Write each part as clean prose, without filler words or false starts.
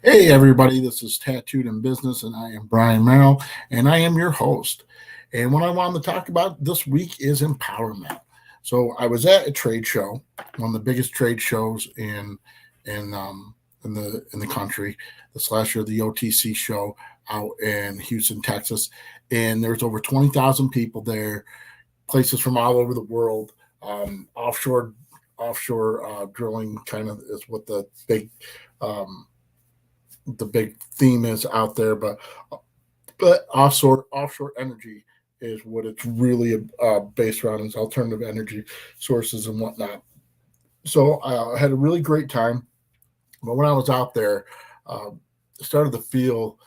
Hey, everybody, this is Tattooed in Business, and I am Brian Merrill, and I am your host. And what I wanted to talk about this week is empowerment. So, I was at a trade show, one of the biggest trade shows in in the country. This last year, the OTC show out in Houston, Texas, and there's over 20,000 people there, places from all over the world. Offshore drilling kind of is what um, the big theme is out there, but offshore energy is what it's really based around is alternative energy sources and whatnot. So I had a really great time, but when I was out there, uh, started to feel,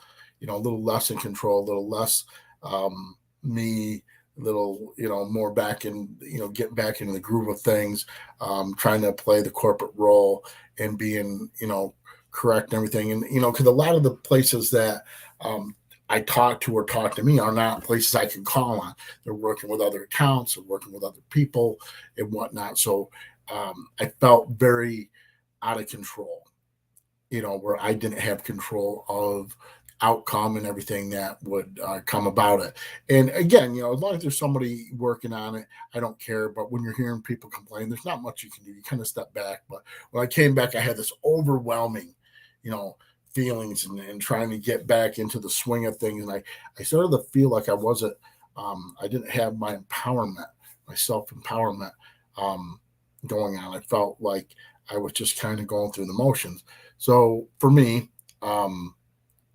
a little less in control, a little less me, a little, more back in, getting back into the groove of things, trying to play the corporate role and being, correct and everything. And, because a lot of the places that I talk to or talk to me are not places I can call on. They're working with other accounts, they're working with other people and whatnot. So I felt very out of control, where I didn't have control of outcome and everything that would come about it. And again, as long as there's somebody working on it, I don't care. But when you're hearing people complain, there's not much you can do. You kind of step back. But when I came back, I had this overwhelming, you know, feelings and trying to get back into the swing of things. And I started to feel like I didn't have my empowerment, my self empowerment um, going on. I felt like I was just kind of going through the motions. So for me, um,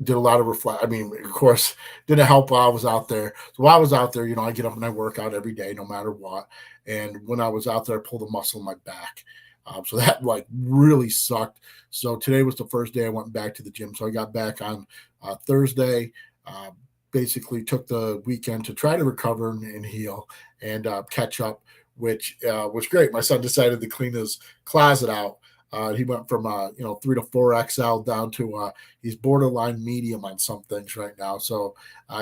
did a lot of reflect. I mean, of course, didn't help while I was out there. So while I was out there, I get up and I work out every day, no matter what. And when I was out there, I pulled a muscle in my back. So that like really sucked. So today was the first day I went back to the gym. So I got back on Thursday. Uh, Basically, took the weekend to try to recover and heal and catch up, which was great. My son decided to clean his closet out. He went from 3 to 4 XL down to he's borderline medium on some things right now. So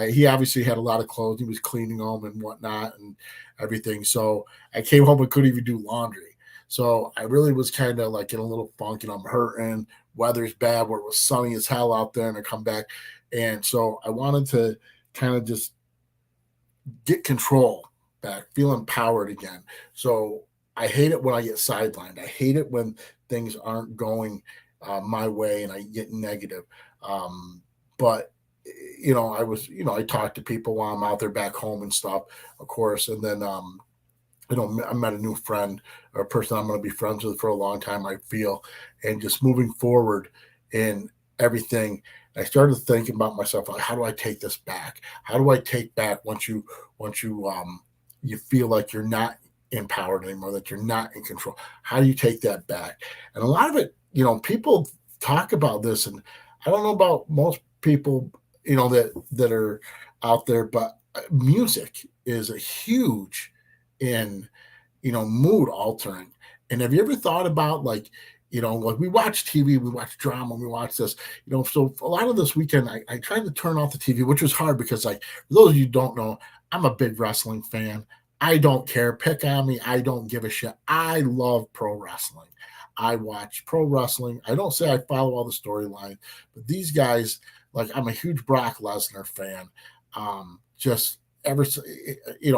he obviously had a lot of clothes. He was cleaning them and whatnot and everything. So I came home and couldn't even do laundry. So I really was kind of like in a little funk and I'm hurting. Weather's bad where it was sunny as hell out there and I come back. And so I wanted to kind of just get control back, feel empowered again. So I hate it when I get sidelined. I hate it when things aren't going my way and I get negative. But I was, I talk to people while I'm out there back home and stuff, of course, and then I met a new friend or a person I'm going to be friends with for a long time. I feel, and just moving forward in everything. I started thinking about myself, like, how do I take this back? How do I take back once you feel like you're not empowered anymore, that you're not in control? How do you take that back? And a lot of it, people talk about this, and I don't know about most people, that are out there, but music is a huge in mood altering. And have you ever thought about like we watch TV, we watch drama, we watch this, so a lot of this weekend I tried to turn off the TV, which was hard because like for those of you who don't know, I'm a big wrestling fan. I don't care. Pick on me. I don't give a shit. I love pro wrestling. I watch pro wrestling. I don't say I follow all the storyline, but these guys, like I'm a huge Brock Lesnar fan. Just ever,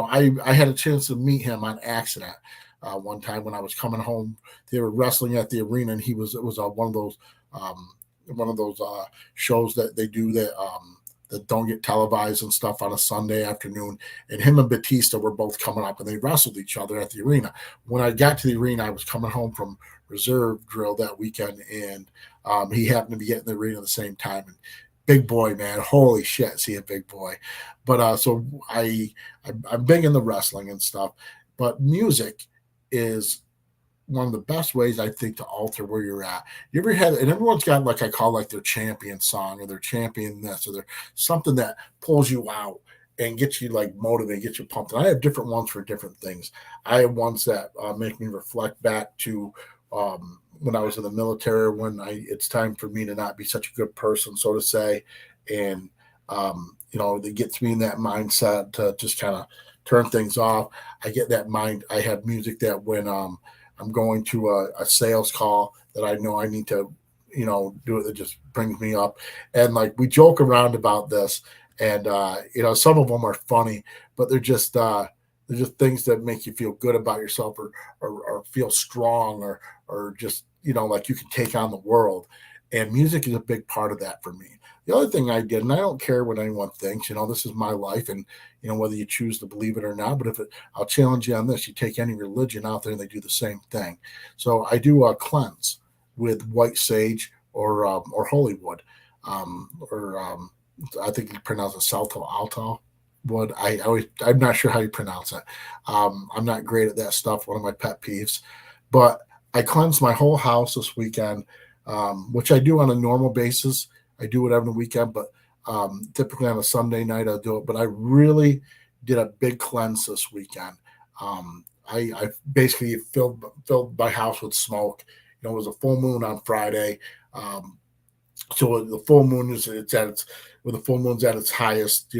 I had a chance to meet him on accident one time when I was coming home. They were wrestling at the arena, and it was um, one of those shows that they do that don't get televised and stuff on a Sunday afternoon. And him and Batista were both coming up, and they wrestled each other at the arena. When I got to the arena, I was coming home from reserve drill that weekend, and he happened to be getting the arena at the same time. And big boy, man, holy shit, see a big boy. But so I'm big in the wrestling and stuff, but music is one of the best ways I think to alter where you're at. You ever had, and everyone's got like I call like their champion song or their champion this or their something that pulls you out and gets you like motivated, gets you pumped. And I have different ones for different things. I have ones that make me reflect back to when I was in the military, when it's time for me to not be such a good person, so to say, and it gets me in that mindset to just kind of turn things off. I get that mind. I have music that when I'm going to a sales call that I know I need to, do it that just brings me up. And like we joke around about this, and some of them are funny, but they're just things that make you feel good about yourself, or feel strong, or just like you can take on the world. And music is a big part of that for me. The other thing I did, and I don't care what anyone thinks, this is my life, and whether you choose to believe it or not. But I'll challenge you on this: you take any religion out there, and they do the same thing. So I do a cleanse with white sage or holy wood, or I think you pronounce it salto alto wood. I'm not sure how you pronounce it. I'm not great at that stuff. One of my pet peeves, but I cleansed my whole house this weekend, which I do on a normal basis. I do it every weekend, but typically on a Sunday night I'll do it. But I really did a big cleanse this weekend. I basically filled my house with smoke. It was a full moon on Friday, so the full moon when the full moon's at its highest.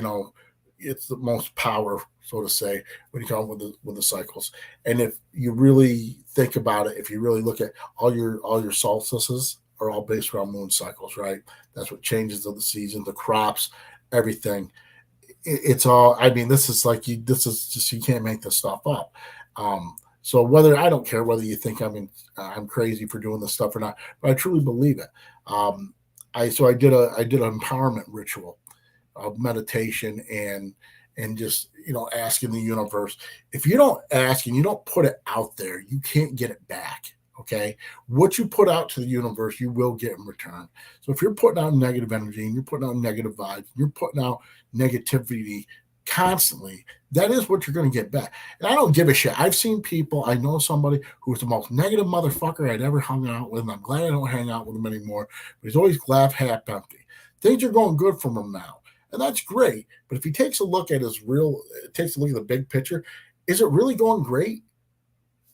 It's the most power, so to say, when you come with the cycles. And if you really think about it, if you really look at all your solstices are all based around moon cycles, right? That's what changes of the season, the crops, everything. It's all. I mean, this is just you can't make this stuff up. So I don't care whether you think I'm crazy for doing this stuff or not, but I truly believe it. I did an empowerment ritual of meditation and just asking the universe. If you don't ask and you don't put it out there, you can't get it back. Okay, what you put out to the universe, you will get in return. So if you're putting out negative energy and you're putting out negative vibes, you're putting out negativity constantly, that is what you're going to get back. And I don't give a shit. I've seen people. I know somebody who's the most negative motherfucker I'd ever hung out with, and I'm glad I don't hang out with him anymore. But he's always glass half empty. Things are going good for him now, and that's great. But if he takes a look at the big picture, is it really going great?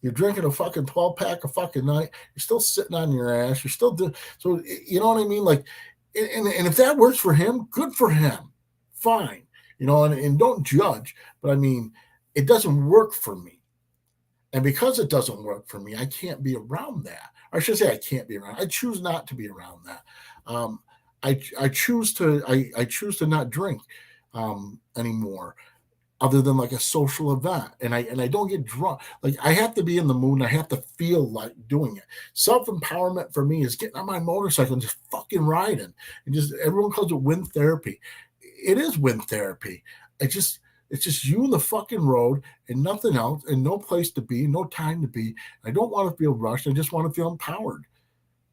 You're drinking a fucking 12-pack a fucking night. You're still sitting on your ass. You're still doing. So you know what I mean? Like, and if that works for him, good for him. Fine. And don't judge. But I mean, it doesn't work for me. And because it doesn't work for me, I can't be around that. Or I should say I can't be around. I choose not to be around that. I choose to not drink anymore, other than like a social event. And I don't get drunk. Like, I have to be in the mood and I have to feel like doing it. Self-empowerment for me is getting on my motorcycle and just fucking riding. And just everyone calls it wind therapy. It is wind therapy. It's just you in the fucking road and nothing else, and no place to be, no time to be. I don't want to feel rushed. I just want to feel empowered.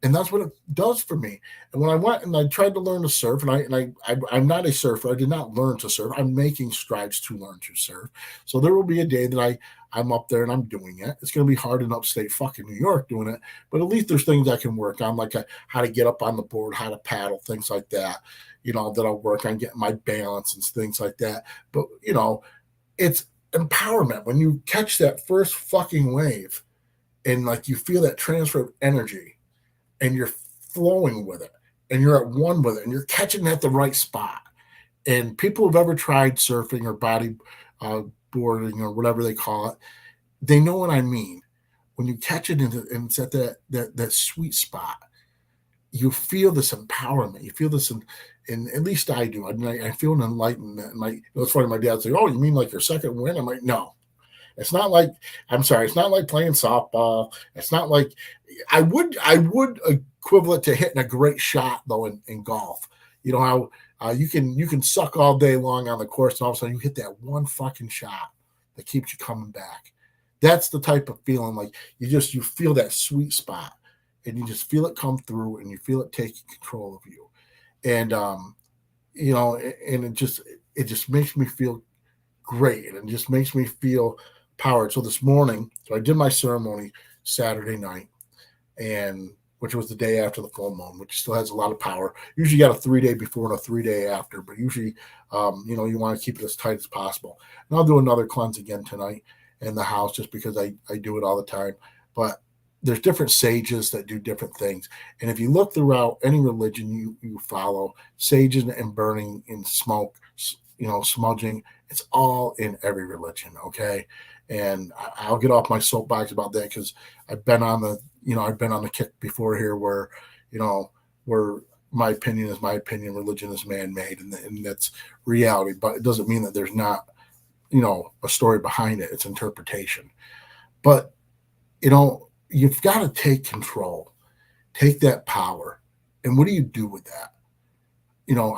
And that's what it does for me. And when I went and I tried to learn to surf, I'm not a surfer. I did not learn to surf. I'm making strides to learn to surf. So there will be a day that I'm up there and I'm doing it. It's going to be hard in upstate fucking New York doing it, but at least there's things I can work on, like how to get up on the board, how to paddle, things like that. That I'll work on getting my balance and things like that. But it's empowerment when you catch that first fucking wave, and like you feel that transfer of energy, and you're flowing with it, and you're at one with it, and you're catching it at the right spot. And people who've ever tried surfing or body boarding or whatever they call it, they know what I mean. When you catch it and it's at that sweet spot, you feel this empowerment. You feel this, and at least I do. I feel an enlightenment. And it's funny. My dad's like, "Oh, you mean like your second win?" I'm like, "No, it's not like. I'm sorry. It's not like playing softball. It's not like I would equivalent to hitting a great shot though in golf. You know how you can suck all day long on the course, and all of a sudden you hit that one fucking shot that keeps you coming back. That's the type of feeling, like you feel that sweet spot, and you just feel it come through, and you feel it taking control of you, and and it just makes me feel great, and it just makes me feel powered. So this morning, I did my ceremony Saturday night, and which was the day after the full moon, which still has a lot of power. Usually you got a 3-day before and a 3-day after, but usually, you want to keep it as tight as possible. And I'll do another cleanse again tonight in the house, just because I do it all the time. But there's different sages that do different things. And if you look throughout any religion you follow, sages and burning in smoke, smudging, it's all in every religion. Okay. And I'll get off my soapbox about that, because I've been on the kick before here where, where my opinion is my opinion, religion is man-made, and that's reality. But it doesn't mean that there's not, a story behind it. It's interpretation. But you've got to take control, take that power, and what do you do with that?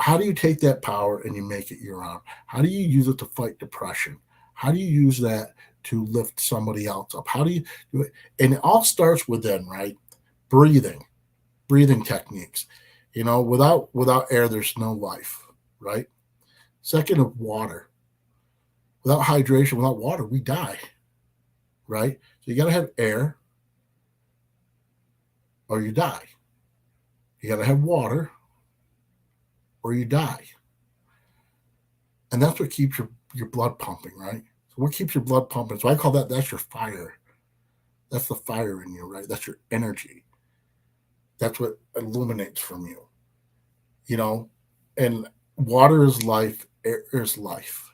How do you take that power and you make it your own? How do you use it to fight depression? How do you use that to lift somebody else up? How do you do it? And it all starts within, right? Breathing, breathing techniques. Without air, there's no life, right? Second of water. Without hydration, without water, we die, right? So you got to have air or you die. You got to have water or you die. And that's what keeps your blood pumping, right? So what keeps your blood pumping? So I call that's your fire. That's the fire in you, right? That's your energy. That's what illuminates from you. And water is life, air is life.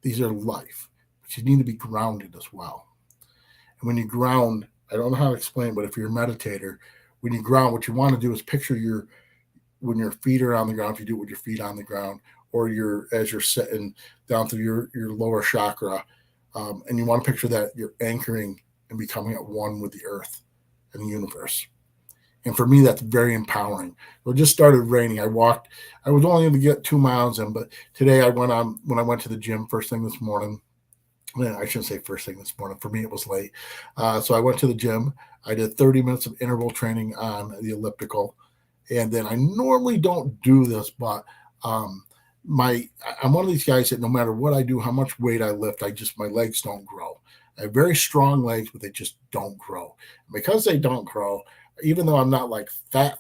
These are life. But you need to be grounded as well. And when you ground, I don't know how to explain, but if you're a meditator, when you ground, what you want to do is picture when your feet are on the ground, if you do it with your feet on the ground, or as you're sitting down through your lower chakra, and you want to picture that you're anchoring and becoming at one with the earth and the universe. And for me, that's very empowering. It just started raining. I was only able to get 2 miles in, but today when I went to the gym first thing this morning. I shouldn't say first thing this morning. For me, it was late. So I went to the gym. I did 30 minutes of interval training on the elliptical. And then I normally don't do this, but I'm one of these guys that no matter what I do, how much weight I lift, my legs don't grow. I have very strong legs, but they just don't grow. And because they don't grow, even though I'm not like fat,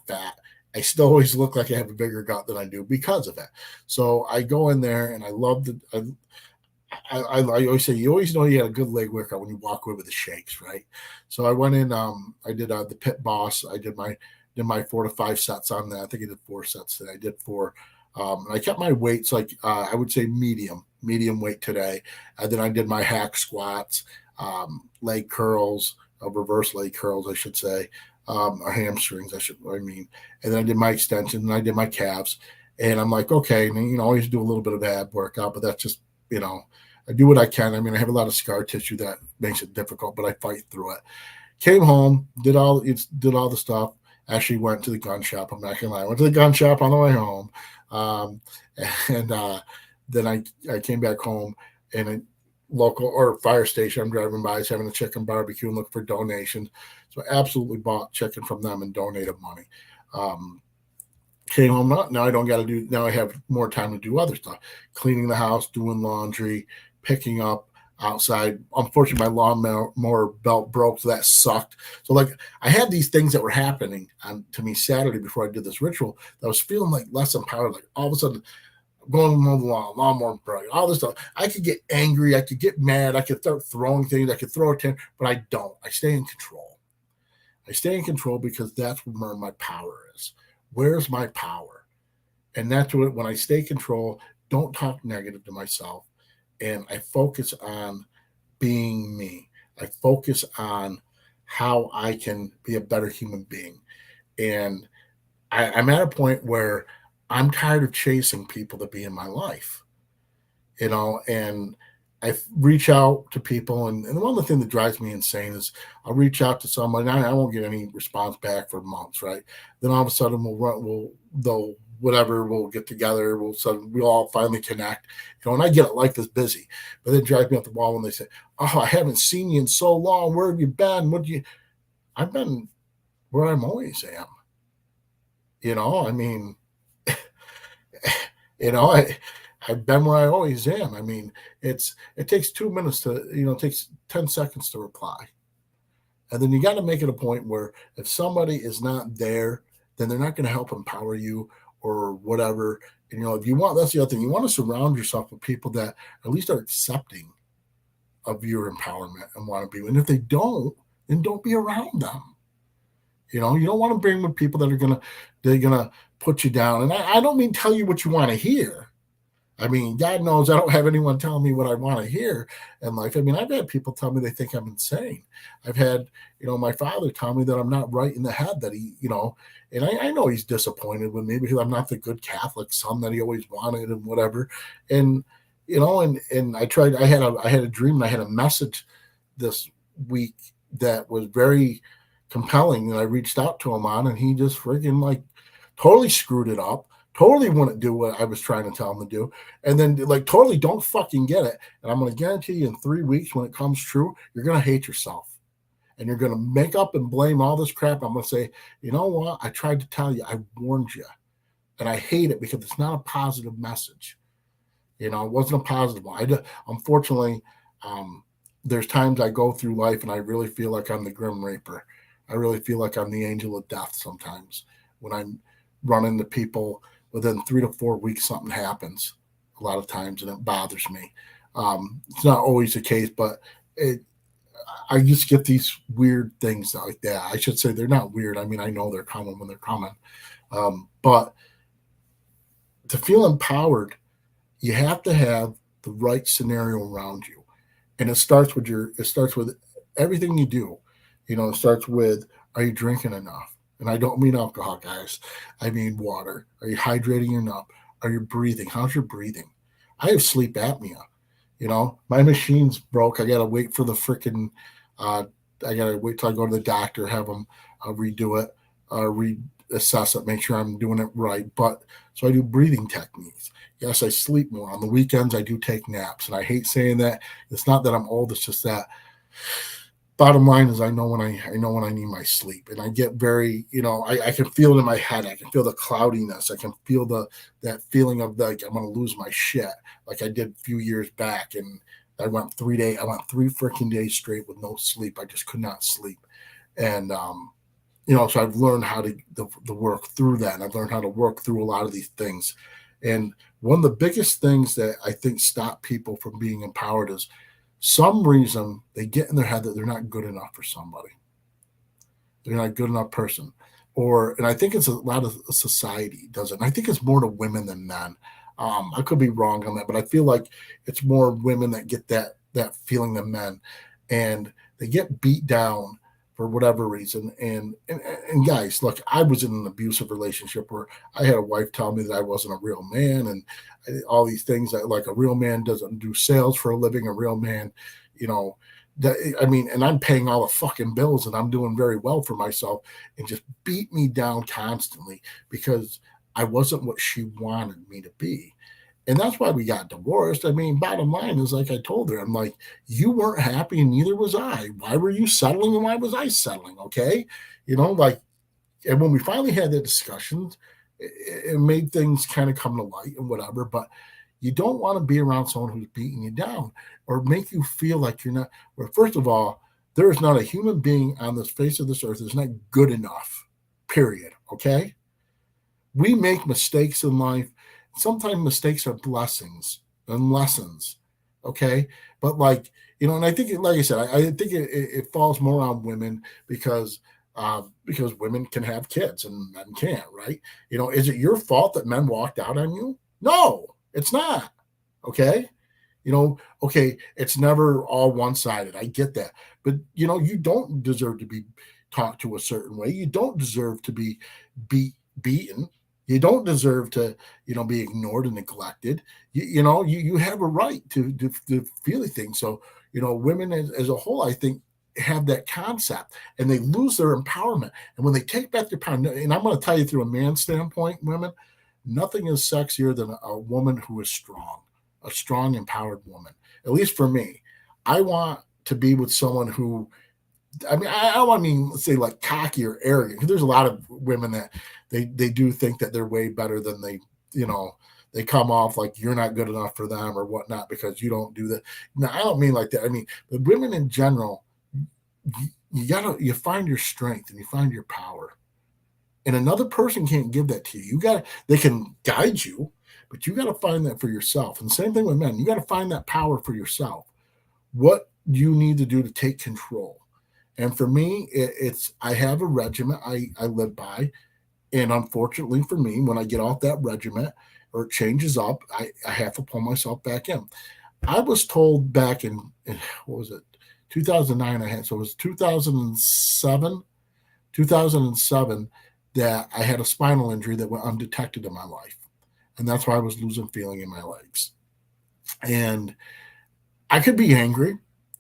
I still always look like I have a bigger gut than I do because of it. So I go in there and I love I always say, you always know you had a good leg workout when you walk away with the shakes, right? So I went in, I did the Pit Boss. I did my 4 to 5 sets on that. I think I did 4 sets today. I did 4. And I kept my weights I would say medium weight today. And then I did my hack squats, leg curls, reverse leg curls, I should say, or hamstrings, and then I did my extensions and I did my calves. And I'm like, okay, and always do a little bit of ab workout, but that's just, I do what I can. I have a lot of scar tissue that makes it difficult, but I fight through it. Came home, did all the stuff. Actually went to the gun shop. I'm not gonna lie. I went to the gun shop on the way home, and then I came back home and a local or fire station I'm driving by is having a chicken barbecue and look for donations. So I absolutely bought chicken from them and donated money. Came home. Now I don't got to do. Now I have more time to do other stuff, cleaning the house, doing laundry, picking up outside. Unfortunately, my lawnmower belt broke, so that sucked. So I had these things that were happening to me Saturday before I did this ritual that I was feeling like less empowered. Like all of a sudden, going to mow the lawnmower broke, all this stuff. I could get angry. I could get mad. I could start throwing things. I could throw a tin, but I don't. I stay in control. I stay in control because that's where my power is. Where's my power? And that's what, when I stay in control, don't talk negative to myself. And I focus on being me. I focus on how I can be a better human being. And I'm at a point where I'm tired of chasing people to be in my life, and I reach out to people. And one of the things that drives me insane is I'll reach out to someone and I won't get any response back for months, right? Then all of a sudden we'll get together. We'll all finally connect, and I get life is busy, but then drive me up the wall when they say, "Oh, I haven't seen you in so long. Where have you been? I've been where I'm always am. I've been where I always am. It takes 2 minutes to, it takes 10 seconds to reply. And then you got to make it a point where if somebody is not there, then they're not going to help empower you or whatever. And, if you want, that's the other thing. You want to surround yourself with people that at least are accepting of your empowerment and want to be. And if they don't, then don't be around them. You don't want to bring with people that are gonna put you down. And I don't mean tell you what you want to hear. I mean, God knows I don't have anyone telling me what I want to hear in life. I mean, I've had people tell me they think I'm insane. I've had, my father tell me that I'm not right in the head, that and I know he's disappointed with me because I'm not the good Catholic son that he always wanted and whatever. And, and I had a dream and I had a message this week that was very compelling that I reached out to him on, and he just friggin' like totally screwed it up, totally wouldn't do what I was trying to tell him to do, and then like totally don't fucking get it. And I'm going to guarantee you in 3 weeks when it comes true, you're going to hate yourself. And you're going to make up and blame all this crap. I'm going to say, you know what? I tried to tell you. I warned you. And I hate it because it's not a positive message. It wasn't a positive one. Unfortunately, there's times I go through life and I really feel like I'm the Grim Reaper. I really feel like I'm the angel of death sometimes when I'm running into people. Within 3 to 4 weeks, something happens a lot of times, and it bothers me. It's not always the case, but I just get these weird things like that. I should say they're not weird. I mean, I know they're coming when they're coming. But to feel empowered, you have to have the right scenario around you. And it starts with everything you do. It starts with, are you drinking enough? And I don't mean alcohol, guys. I mean water. Are you hydrating enough? Are you breathing? How's your breathing? I have sleep apnea. My machine's broke. I gotta wait for the freaking. I gotta wait till I go to the doctor, have them redo it, reassess it, make sure I'm doing it right. But so I do breathing techniques. Yes, I sleep more. On the weekends, I do take naps, and I hate saying that. It's not that I'm old; it's just that. Bottom line is, I know when I need my sleep, and I get very, I can feel it in my head. I can feel the cloudiness. I can feel that feeling of like I'm going to lose my shit, like I did a few years back, and I went 3 days. I went 3 freaking days straight with no sleep. I just could not sleep, and so I've learned how to work through that, and I've learned how to work through a lot of these things. And one of the biggest things that I think stop people from being empowered is some reason they get in their head that they're not good enough for somebody. They're not a good enough person. And I think it's a lot of society does it. And I think it's more to women than men. I could be wrong on that, but I feel like it's more women that get that feeling than men. And they get beat down for whatever reason. And guys, look, I was in an abusive relationship where I had a wife tell me that I wasn't a real man, and all these things that like a real man doesn't do sales for a living. A real man, and I'm paying all the fucking bills and I'm doing very well for myself, and just beat me down constantly because I wasn't what she wanted me to be. And that's why we got divorced. I mean, bottom line is, like I told her, I'm like, you weren't happy and neither was I. Why were you settling and why was I settling? Okay. And when we finally had that discussion, it made things kind of come to light and whatever. But you don't want to be around someone who's beating you down or make you feel like you're not. Well, first of all, there is not a human being on this face of this earth that's not good enough, period. Okay. We make mistakes in life. Sometimes mistakes are blessings and lessons. Okay. But and I think, like I said, I think it falls more on women because women can have kids and men can't, right? Is it your fault that men walked out on you? No, it's not. Okay. Okay, it's never all one-sided. I get that. But you don't deserve to be talked to a certain way. You don't deserve to be beaten. You don't deserve to, be ignored and neglected. You have a right to feel things. So, women as a whole, I think, have that concept and they lose their empowerment. And when they take back their power, and I'm going to tell you through a man's standpoint, women, nothing is sexier than a woman who is strong, a strong, empowered woman. At least for me, I want to be with someone who, I mean, I don't want to say like cocky or arrogant, because there's a lot of women that they do think that they're way better than they come off like you're not good enough for them or whatnot because you don't do that. Now, I don't mean like that. I mean, the women in general, you find your strength and you find your power. And another person can't give that to you. They can guide you, but you got to find that for yourself. And same thing with men. You got to find that power for yourself. What do you need to do to take control? And for me, I have a regiment I live by. And unfortunately for me, when I get off that regiment or it changes up, I have to pull myself back in. I was told back in what was it, 2009? I had so it was 2007 that I had a spinal injury that went undetected in my life, and that's why I was losing feeling in my legs. And I could be angry.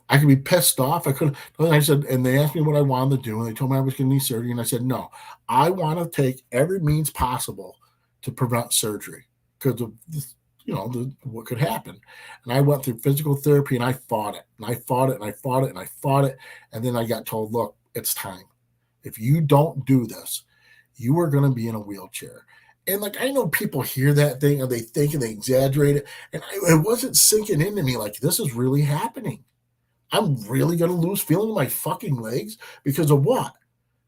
I could be pissed off. I could. I said, and they asked me what I wanted to do, and they told me I was going to need surgery, and I said, no, I want to take every means possible to prevent surgery because of this, what could happen. And I went through physical therapy, and I fought it, and I fought it, and I fought it, and I fought it, and then I got told, look, it's time. If you don't do this, you are going to be in a wheelchair. And like I know people hear that thing and they think and they exaggerate it, and it wasn't sinking into me like this is really happening. I'm really going to lose feeling in my fucking legs because of what?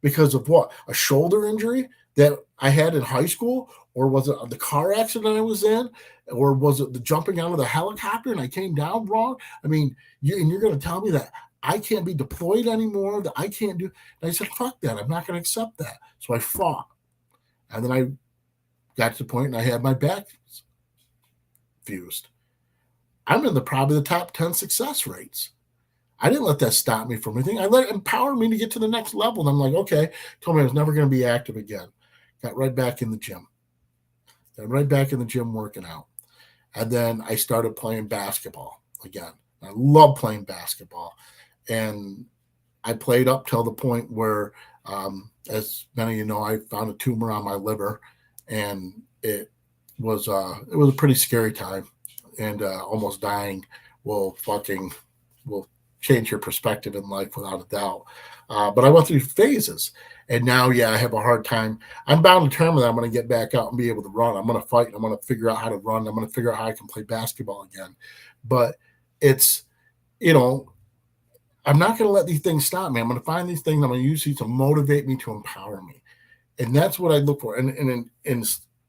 Because of what? A shoulder injury that I had in high school? Or was it the car accident I was in? Or was it the jumping out of the helicopter and I came down wrong? I mean, you're going to tell me that I can't be deployed anymore, that I can't do. And I said, fuck that. I'm not going to accept that. So I fought. And then I got to the point and I had my back fused. I'm in probably the top 10 success rates. I didn't let that stop me from anything. I let it empower me to get to the next level. And I'm like, okay, told me I was never going to be active again. Got right back in the gym. Got right back in the gym working out. And then I started playing basketball again. I love playing basketball. And I played up till the point where, as many of you know, I found a tumor on my liver. And it was a pretty scary time. And almost dying will change your perspective in life without a doubt. But I went through phases. And now, I have a hard time. I'm bound to determine that I'm going to get back out and be able to run. I'm going to fight. I'm going to figure out how to run. I'm going to figure out how I can play basketball again. But it's, I'm not going to let these things stop me. I'm going to find these things. I'm going to use these to motivate me, to empower me. And that's what I look for. And in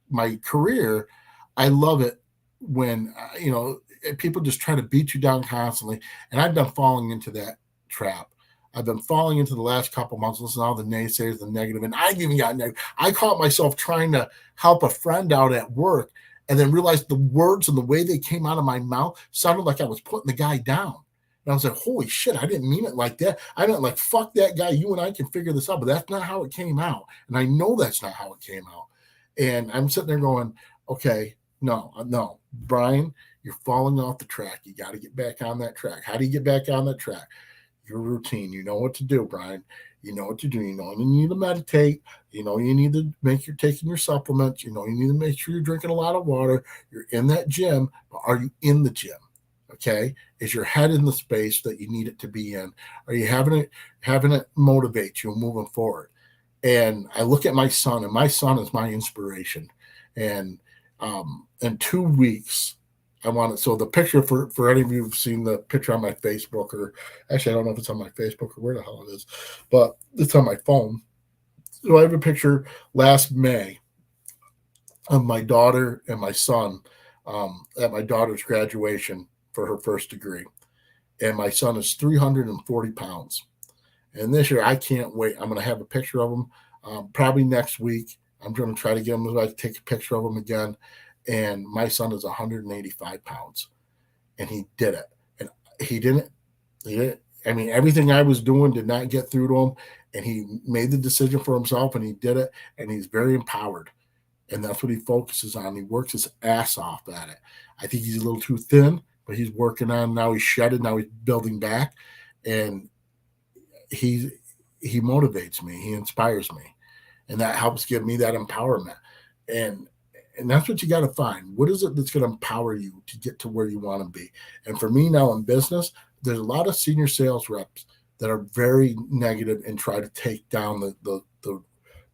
my career, I love it when, people just try to beat you down constantly. And I've been falling into that trap. I've been falling into the last couple months, listening to all the naysayers, the negative, and I've even got negative. I caught myself trying to help a friend out at work and then realized the words and the way they came out of my mouth sounded like I was putting the guy down. And I was like, holy shit, I didn't mean it like that. I meant like, fuck that guy. You and I can figure this out. But that's not how it came out. And I know that's not how it came out. And I'm sitting there going, okay, no, Brian, you're falling off the track. You got to get back on that track. How do you get back on that track? Your routine. You know what to do, Brian. You know what to do. You need to meditate. You need to make you're taking your supplements. You need to make sure you're drinking a lot of water. You're in that gym, but are you in the gym? Okay. Is your head in the space that you need it to be in? Are you having it motivate you moving forward? And I look at my son, and my son is my inspiration. And in 2 weeks, I want it. So the picture for any of you who've seen the picture on my Facebook, or actually, I don't know if it's on my Facebook or where the hell it is, but it's on my phone. So I have a picture last May of my daughter and my son at my daughter's graduation for her first degree. And my son is 340 pounds. And this year, I can't wait. I'm going to have a picture of him probably next week. I'm going to try to get him to take a picture of him again. And my son is 185 pounds. And he did it. And he didn't. I mean, everything I was doing did not get through to him. And he made the decision for himself, and he did it. And he's very empowered. And that's what he focuses on. He works his ass off at it. I think he's a little too thin, but he's working on. Now he's shedded. Now he's building back. And he motivates me. He inspires me. And that helps give me that empowerment. And that's what you got to find. What is it that's going to empower you to get to where you want to be? And for me now in business, there's a lot of senior sales reps that are very negative and try to take down the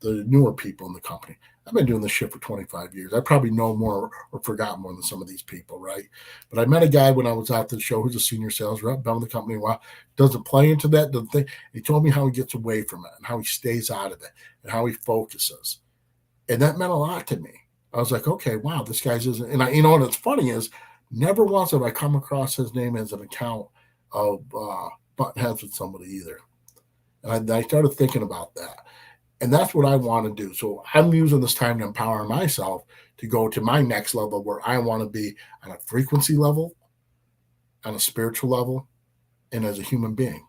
newer people in the company. I've been doing this shit for 25 years. I probably know more or forgot more than some of these people, right? But I met a guy when I was out to the show who's a senior sales rep, been in the company a while, doesn't play into that, doesn't think. He told me how he gets away from it and how he stays out of it and how he focuses. And that meant a lot to me. I was like, okay, wow, this guy's isn't. And what's funny is never once have I come across his name as an account of button heads with somebody either. And I started thinking about that. And that's what I want to do. So I'm using this time to empower myself to go to my next level where I want to be on a frequency level, on a spiritual level, and as a human being.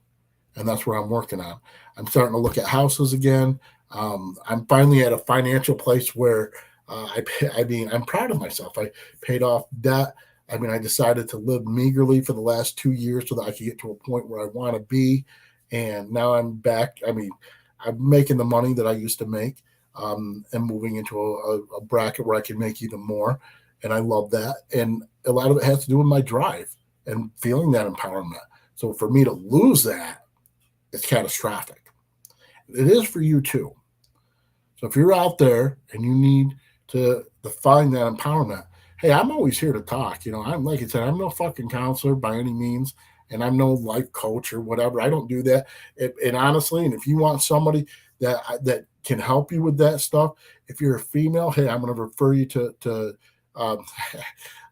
And that's where I'm working on. I'm starting to look at houses again. I'm finally at a financial place where I'm proud of myself. I paid off debt. I mean, I decided to live meagerly for the last 2 years so that I could get to a point where I want to be. And now I'm back. I mean, I'm making the money that I used to make, and moving into a bracket where I can make even more. And I love that. And a lot of it has to do with my drive and feeling that empowerment. So for me to lose that, it's catastrophic. It is for you too. So if you're out there and you need to find that empowerment, hey, I'm always here to talk. I'm like I said, I'm no fucking counselor by any means, and I'm no life coach or whatever. I don't do that. And honestly, and if you want somebody that can help you with that stuff, if you're a female, hey, I'm going to refer you to um,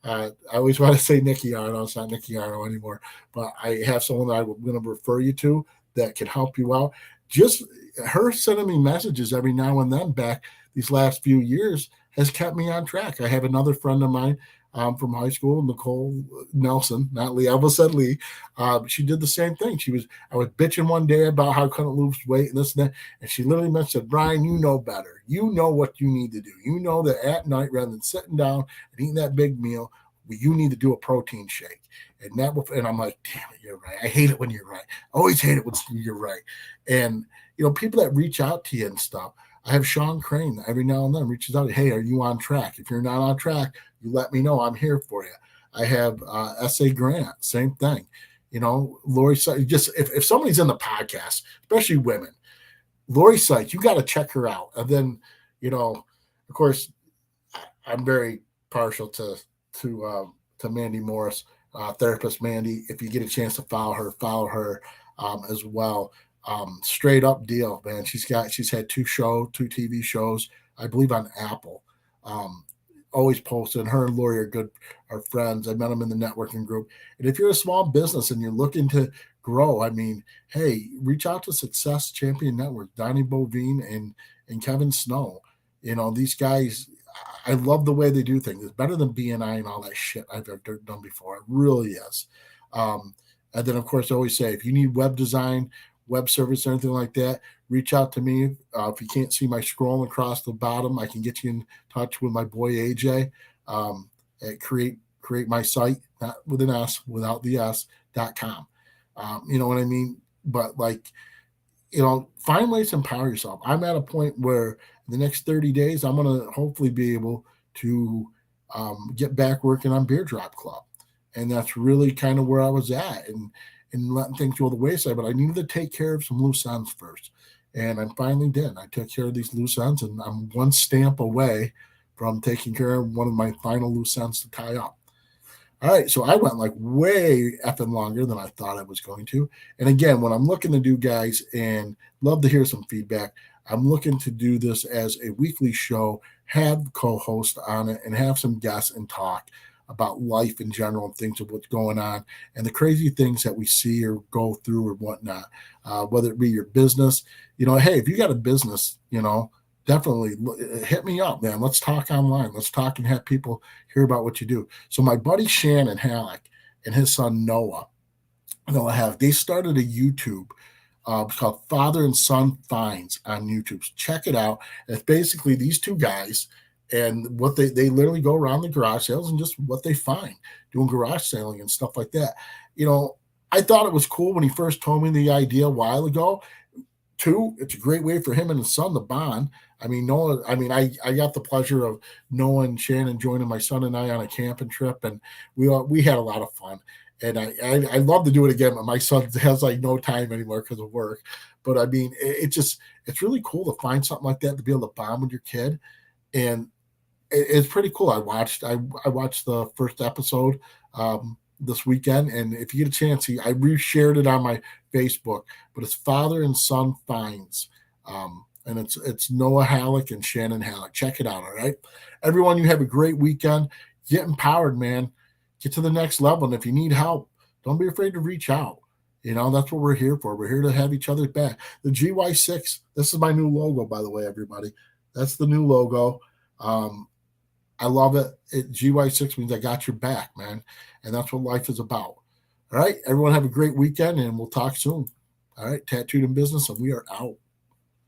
I always want to say Nikki Arno. It's not Nikki Arno anymore, but I have someone that I'm going to refer you to that can help you out. Just her sending me messages every now and then back these last few years has kept me on track. I have another friend of mine from high school, Nicole Nelson, not Lee. I almost said Lee. She did the same thing. I was bitching one day about how I couldn't lose weight and this and that, and she literally mentioned, "Brian, you know better. You know what you need to do. You know that at night, rather than sitting down and eating that big meal, you need to do a protein shake." And I'm like, "Damn it, you're right. I hate it when you're right. I always hate it when you're right." And people that reach out to you and stuff. I have Sean Crane that every now and then reaches out. Hey, are you on track? If you're not on track, you let me know. I'm here for you. I have S.A. Grant, same thing. Lori, just if somebody's in the podcast, especially women, Lori Sykes, you got to check her out. And then, of course, I'm very partial to Mandy Morris, therapist Mandy. If you get a chance to follow her as well. Straight up deal, man. She's had two TV shows, I believe, on Apple. Always posting. Her and Lori are friends. I met them in the networking group. And if you're a small business and you're looking to grow, I mean, hey, reach out to Success Champion Network, Donnie Bovine and Kevin Snow. These guys, I love the way they do things. It's better than BNI and all that shit I've ever done before. It really is. And then, of course, I always say, if you need web design, web service, or anything like that, reach out to me. If you can't see my scrolling across the bottom, I can get you in touch with my boy AJ at create my site, not with an S, without the S.com. You know what I mean? But find ways to empower yourself. I'm at a point where in the next 30 days, I'm going to hopefully be able to get back working on Beer Drop Club. And that's really kind of where I was at. And letting things go the wayside, but I needed to take care of some loose ends first. And I finally did. I took care of these loose ends, and I'm one stamp away from taking care of one of my final loose ends to tie up. All right, so I went way effing longer than I thought I was going to. And again, when I'm looking to do, guys, and love to hear some feedback, I'm looking to do this as a weekly show, have co-host on it, and have some guests and talk about life in general and things of what's going on and the crazy things that we see or go through or whatnot, whether it be your business. Hey, if you got a business, definitely hit me up, man. Let's talk online. Let's talk and have people hear about what you do. So my buddy Shannon Halleck and his son Noah, they started a YouTube. It's called Father and Son Finds on YouTube. Check it out. It's basically these two guys, and what they literally go around the garage sales and just what they find, doing garage selling and stuff like that. I thought it was cool when he first told me the idea a while ago. Two, it's a great way for him and his son to bond. I mean, Noah, I got the pleasure of knowing Shannon joining my son and I on a camping trip, and we had a lot of fun. And I'd love to do it again, but my son has no time anymore because of work. But I mean, it's really cool to find something like that, to be able to bond with your kid. And it's pretty cool. I watched the first episode this weekend, and if you get a chance, I reshared it on my Facebook. But it's Father and Son Finds, and it's Noah Halleck and Shannon Halleck. Check it out. All right, everyone, you have a great weekend. Get empowered, man. Get to the next level, and if you need help, don't be afraid to reach out. That's what we're here for. We're here to have each other's back. The GY6, this is my new logo, by the way, everybody. That's the new logo. I love it. GY6 means I got your back, man. And that's what life is about. All right. Everyone have a great weekend, and we'll talk soon. All right. Tattooed in Business, and we are out.